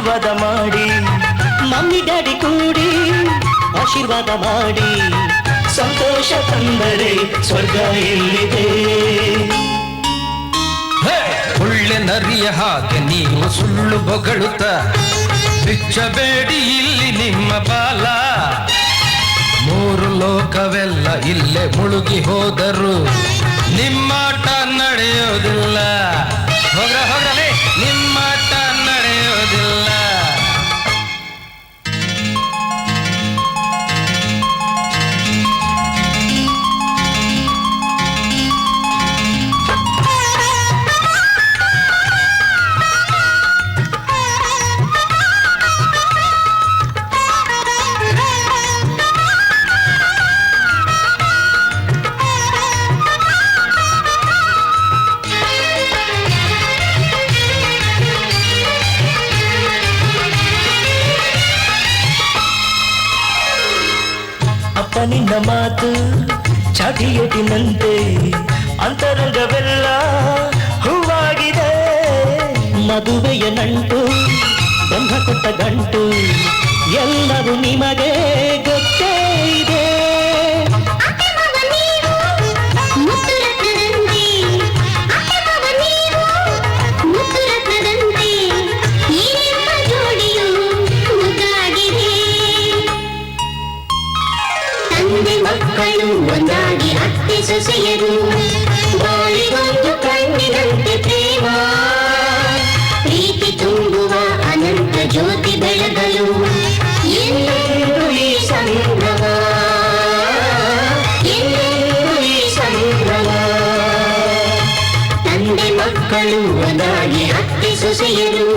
ಆಶೀರ್ವಾದ ಮಾಡಿ mummy daddy ಕೂಡಿ ಆಶೀರ್ವಾದ ಮಾಡಿ ಸಂತೋಷ ತಂದರೆ ಸ್ವರ್ಗ ಎಲ್ಲಿದೆ ಒಳ್ಳೆ ನರಿಯ ಹಾಗೆ ನೀವು ಸುಳ್ಳು ಬೊಗಳುತ್ತ ಬಿಚ್ಚಬೇಡಿ ಇಲ್ಲಿ ನಿಮ್ಮ ಬಾಲ ಮೂರು ಲೋಕವೆಲ್ಲ ಇಲ್ಲೇ ಮುಳುಗಿ ಹೋದರು ನಿಮ್ಮಾಟ ನಡೆಯೋದಿಲ್ಲ ಹೋಗ್ರಲೇ ನಿಮ್ಮಾಟ ನಡೆಯೋದಿಲ್ಲ ಅಪ್ಪ ನಿನ್ನ ಮಾತು ಚಾಟಿಯಟಿನಂತೆ ಅಂತರಂಗವೆಲ್ಲ ಹೂವಾಗಿದೆ ಮದುವೆಯ ನಂಟು ಗಂಧ ಕೊಟ್ಟ ಗಂಟು ಎಲ್ಲವೂ ನಿಮಗೆ ಗೊತ್ತೇ ಇದೆ ಮಕ್ಕಳು ಒಂದಾಗಿ ಅತ್ತೆ ಸೊಸೆಯರು ಬಾಳಿಗೊಂದು ಕಣ್ಣಿನಂತೆ ಪ್ರೇಮ ಪ್ರೀತಿ ತುಂಬುವ ಅನಂತ ಜ್ಯೋತಿ ಬೆಳಗಲು ಎಲ್ಲರೂ ಈ ಸಂಭ್ರಮ ಎಲ್ಲರೂ ಈ ಸಂಭ್ರಮ ತಂದೆ ಮಕ್ಕಳು ಒಂದಾಗಿ ಅತ್ತೆ ಸೊಸೆಯರು